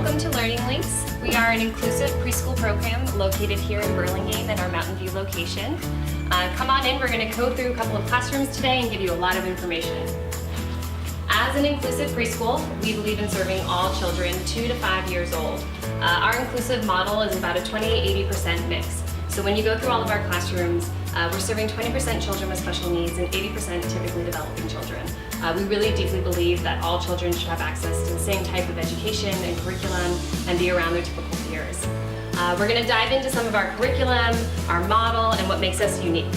Welcome to Learning Links. We are an inclusive preschool program located here in Burlingame in our Mountain View location. Come on in, we're going to go through a couple of classrooms today and give you a lot of information. As an inclusive preschool, we believe in serving all children 2 to 5 years old. Our inclusive model is about a 20-80% mix. So when you go through all of our classrooms, we're serving 20% children with special needs and 80% typically developing children. We really deeply believe that all children should have access to the same type of education and curriculum and be around their typical peers. We're going to dive into some of our curriculum, our model, and what makes us unique.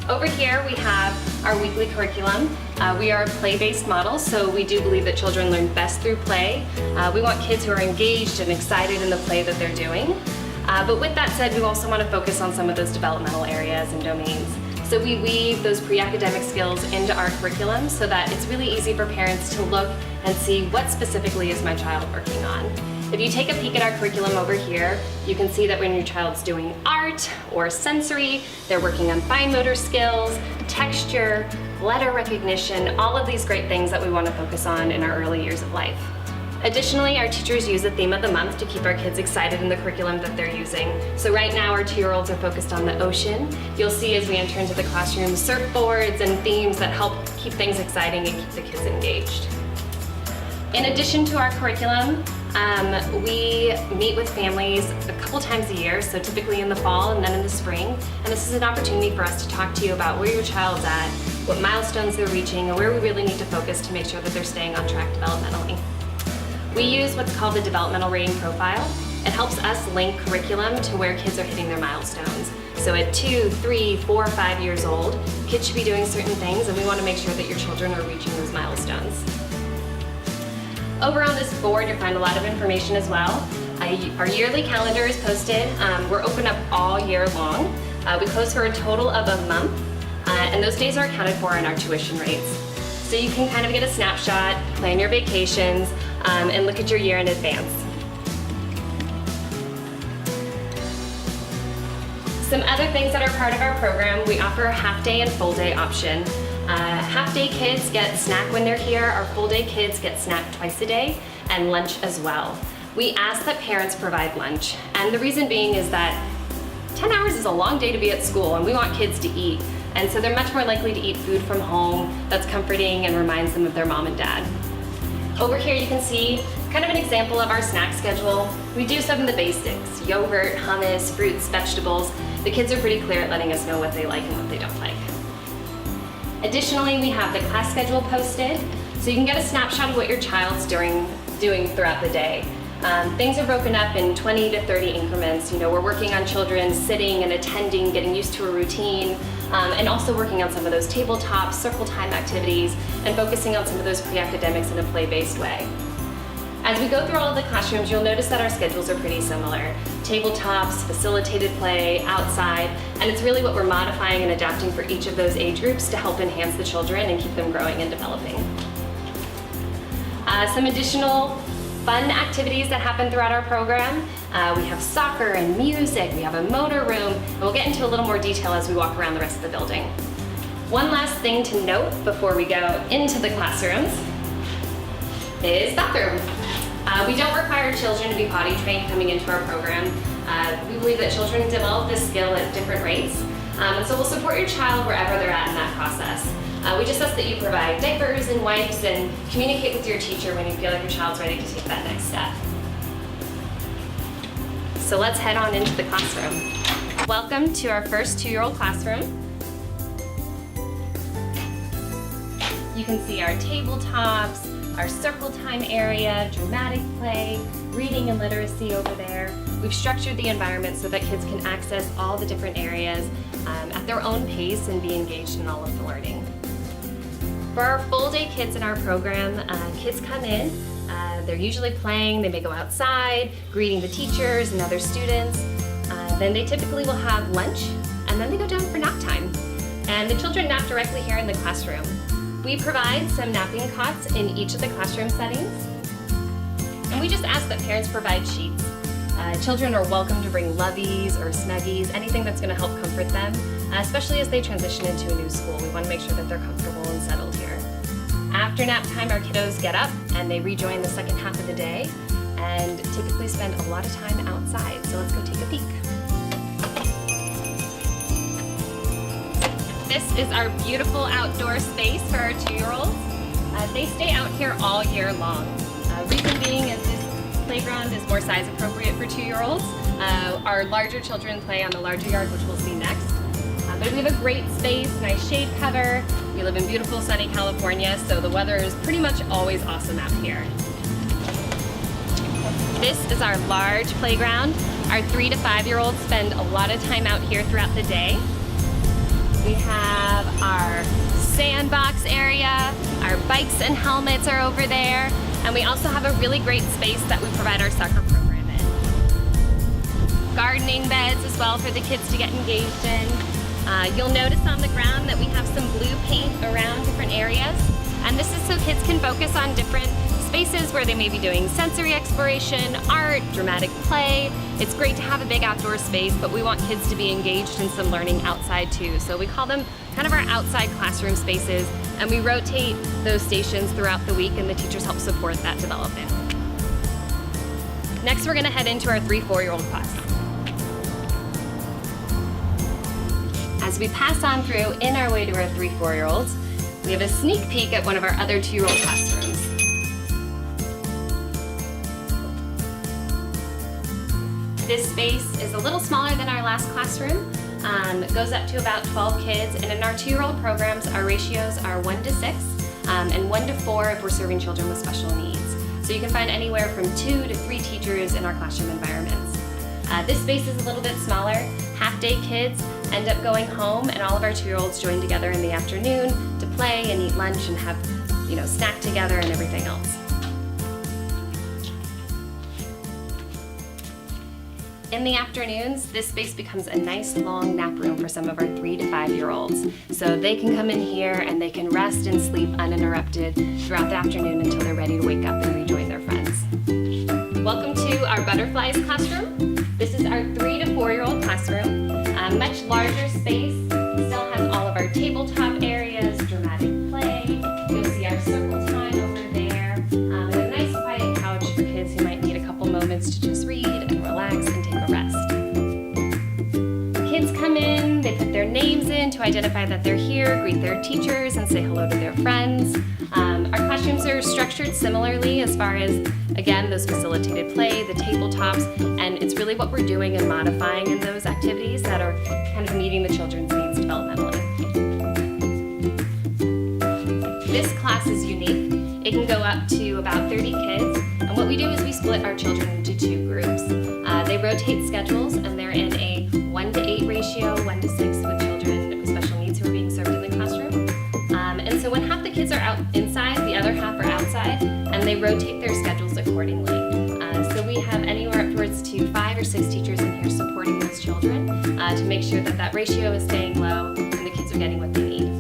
Over here we have our weekly curriculum. We are a play-based model, so we do believe that children learn best through play. We want kids who are engaged and excited in the play that they're doing. But with that said, we also want to focus on some of those developmental areas and domains. So we weave those pre-academic skills into our curriculum so that it's really easy for parents to look and see what specifically is my child working on. If you take a peek at our curriculum over here, you can see that when your child's doing art or sensory, they're working on fine motor skills, texture, letter recognition, all of these great things that we want to focus on in our early years of life. Additionally, our teachers use a theme of the month to keep our kids excited in the curriculum that they're using. So right now our 2-year-olds are focused on the ocean. You'll see as we enter into the classroom surfboards and themes that help keep things exciting and keep the kids engaged. In addition to our curriculum, we meet with families a couple times a year, so typically in the fall and then in the spring. And this is an opportunity for us to talk to you about where your child's at, what milestones they're reaching, and where we really need to focus to make sure that they're staying on track developmentally. We use what's called the developmental rating profile. It helps us link curriculum to where kids are hitting their milestones. So at 2, 3, 4, 5 years old, kids should be doing certain things, and we want to make sure that your children are reaching those milestones. Over on this board, you'll find a lot of information as well. Our yearly calendar is posted. We're open up all year long. We close for a total of a month, and those days are accounted for in our tuition rates. So you can kind of get a snapshot, plan your vacations, and look at your year in advance. Some other things that are part of our program, we offer a half-day and full-day option. Half-day kids get snack when they're here. Our full-day kids get snack twice a day and lunch as well. We ask that parents provide lunch, and the reason being is that 10 hours is a long day to be at school, and we want kids to eat. And so they're much more likely to eat food from home that's comforting and reminds them of their mom and dad. Over here you can see kind of an example of our snack schedule. We do some of the basics: yogurt, hummus, fruits, vegetables. The kids are pretty clear at letting us know what they like and what they don't like. Additionally, we have the class schedule posted, so you can get a snapshot of what your child's doing throughout the day. Things are broken up in 20 to 30 increments. You know, we're working on children sitting and attending, getting used to a routine, and also working on some of those tabletop, circle time activities, and focusing on some of those pre-academics in a play-based way. As we go through all of the classrooms, you'll notice that our schedules are pretty similar. Tabletops, facilitated play, outside, and it's really what we're modifying and adapting for each of those age groups to help enhance the children and keep them growing and developing. Some additional fun activities that happen throughout our program. We have soccer and music, we have a motor room, and we'll get into a little more detail as we walk around the rest of the building. One last thing to note before we go into the classrooms is bathroom. We don't require children to be potty trained coming into our program. We believe that children develop this skill at different rates, and so we'll support your child wherever they're at in that process. We just ask that you provide diapers and wipes and communicate with your teacher when you feel like your child's ready to take that next step. So let's head on into the classroom. Welcome to our first 2-year-old classroom. You can see our tabletops, our circle time area, dramatic play, reading and literacy over there. We've structured the environment so that kids can access all the different areas at their own pace and be engaged in all of the learning. For our full-day kids in our program, kids come in, they're usually playing, they may go outside, greeting the teachers and other students. Then they typically will have lunch, and then they go down for nap time. And the children nap directly here in the classroom. We provide some napping cots in each of the classroom settings. And we just ask that parents provide sheets. Children are welcome to bring loveys or snuggies, anything that's going to help comfort them, especially as they transition into a new school. We want to make sure that they're comfortable and settled here. After nap time, our kiddos get up and they rejoin the second half of the day. and typically spend a lot of time outside. So let's go take a peek. This is our beautiful outdoor space for our 2-year-olds. They stay out here all year long. Reason being is this playground is more size appropriate for 2-year-olds. Our larger children play on the larger yard, which we'll see next. But we have a great space, nice shade cover. We live in beautiful sunny California, so the weather is pretty much always awesome out here. This is our large playground. Our 3 to 5-year-olds spend a lot of time out here throughout the day. We have our sandbox area, our bikes and helmets are over there, and we also have a really great space that we provide our soccer program in. Gardening beds as well for the kids to get engaged in. You'll notice on the ground that we have some blue paint around different areas, and this is so kids can focus on different spaces where they may be doing sensory exploration, art, dramatic play. It's great to have a big outdoor space, but we want kids to be engaged in some learning outside too. So we call them kind of our outside classroom spaces, and we rotate those stations throughout the week, and the teachers help support that development. Next, we're gonna head into our 3-4-year-old class. As we pass on through in our way to our 3-4-year-olds, we have a sneak peek at one of our other 2-year-old classrooms. This space is a little smaller than our last classroom. It goes up to about 12 kids, and in our 2-year-old programs, our ratios are 1 to 6 and 1 to 4 if we're serving children with special needs. So you can find anywhere from 2 to 3 teachers in our classroom environments. This space is a little bit smaller. Half-day kids end up going home, and all of our 2-year-olds join together in the afternoon to play and eat lunch and have, snack together and everything else. In the afternoons, this space becomes a nice long nap room for some of our 3 to 5-year-olds. So they can come in here and they can rest and sleep uninterrupted throughout the afternoon until they're ready to wake up and rejoin their friends. Welcome to our Butterflies classroom. This is our 3 to 4-year-old classroom. A much larger space, still has all of our tabletop areas, dramatic play. You'll see our circle time over there, and a nice quiet couch for kids who might need a couple moments to just read and relax and take a rest. Kids come in, they put their names in to identify that they're here, greet their teachers, and say hello to their friends. Our classrooms are structured similarly as far as, again, those facilitated play, the tabletops, and it's really what we're doing and modifying in those activities that are kind of meeting the children's needs developmentally. This class is unique. It can go up to about 30 kids, and what we do is we split our children into 2 groups. They rotate schedules, and they're in a 1 to 8 ratio, 1 to 6 with children with special needs who are being served in the classroom. And so when half the kids are out inside, the other half are outside, and they rotate their schedules accordingly. So we have anywhere upwards to 5 or 6 teachers in here supporting those children to make sure that that ratio is staying low and the kids are getting what they need.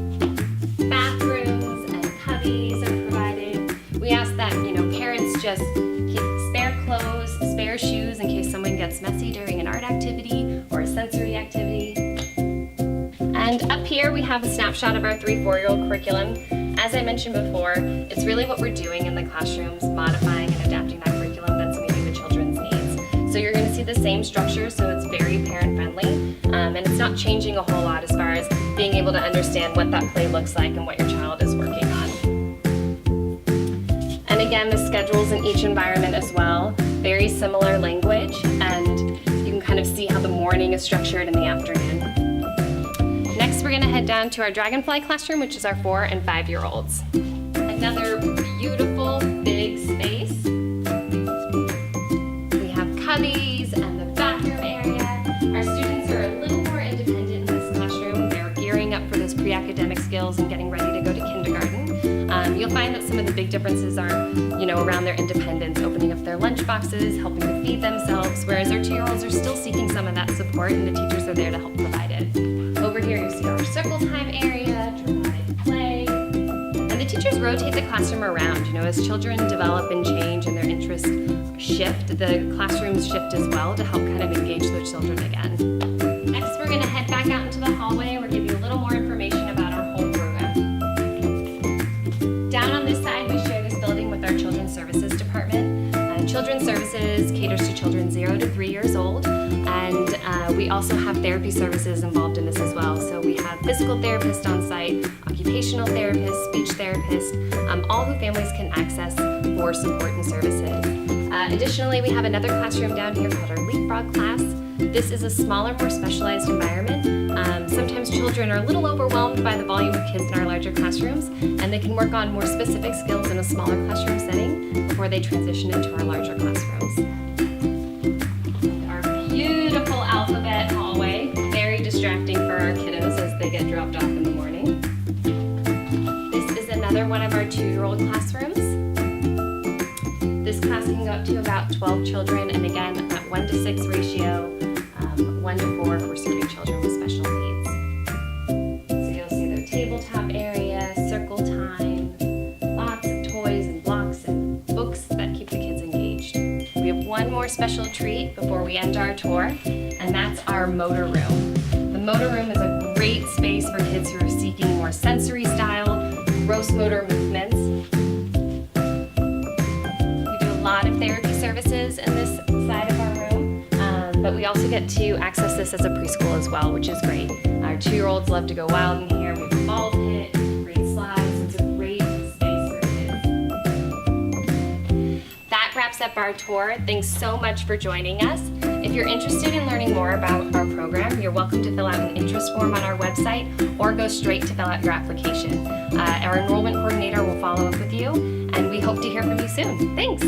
Bathrooms and cubbies are provided. We ask that parents just keep spare clothes, spare shoes in case someone gets messy during an art activity or a sensory activity. And up here we have a snapshot of our 3-4-year-old curriculum. As I mentioned before, it's really what we're doing in the classrooms, modifying and adapting that curriculum that's meeting the children's needs. So you're going to see the same structure, so it's very parent-friendly, and it's not changing a whole lot as far as being able to understand what that play looks like and what your child is working on. And again, the schedules in each environment as well, very similar language, and you can kind of see how the morning is structured in the afternoon. Next, we're going to head down to our Dragonfly Classroom, which is our 4 and 5-year-olds. Another beautiful, big space. We have cubbies and the bathroom area. Our students are a little more independent in this classroom. They're gearing up for those pre-academic skills and getting ready to go to kindergarten. You'll find that some of the big differences are, around their independence, opening up their lunch boxes, helping to feed themselves, whereas our 2-year-olds are still seeking some of that support, and the teachers are there to help provide it. Over here you see our circle time area, dramatic play, and the teachers rotate the classroom around. As children develop and change and their interests shift, the classrooms shift as well to help kind of engage those children again. Next, we're going to head back out into the hallway and we'll give you a little more information about our whole program. Down on this side, we share this building with our Children's Services Department. Children's Services Services caters to children 0 to 3 years old, and we also have therapy services involved in this as well. So we have physical therapists on site, occupational therapists, speech therapists, all who families can access for support and services. Additionally, we have another classroom down here called our Leapfrog class. This is a smaller, more specialized environment. Sometimes children are a little overwhelmed by the volume of kids in our larger classrooms, and they can work on more specific skills in a smaller classroom setting before they transition into our larger classrooms. Our beautiful alphabet hallway, very distracting for our kiddos as they get dropped off in the morning. This is another one of our 2-year-old classrooms. This class can go up to about 12 children, and again, that 1 to 6 ratio, 1 to 4 for serving children with special needs. So you'll see their tabletop area, circle time, lots of toys and blocks and books that keep the kids engaged. We have one more special treat before we end our tour, and that's our motor room. The motor room is a great space for kids who are seeking more sensory style, gross motor movements. A lot of therapy services in this side of our room, but we also get to access this as a preschool as well, which is great. Our 2-year-olds love to go wild in here. We have a ball pit, great slides. It's a great space for kids. That wraps up our tour. Thanks so much for joining us. If you're interested in learning more about our program, you're welcome to fill out an interest form on our website or go straight to fill out your application. Our enrollment coordinator will follow up with you, and we hope to hear from you soon. Thanks.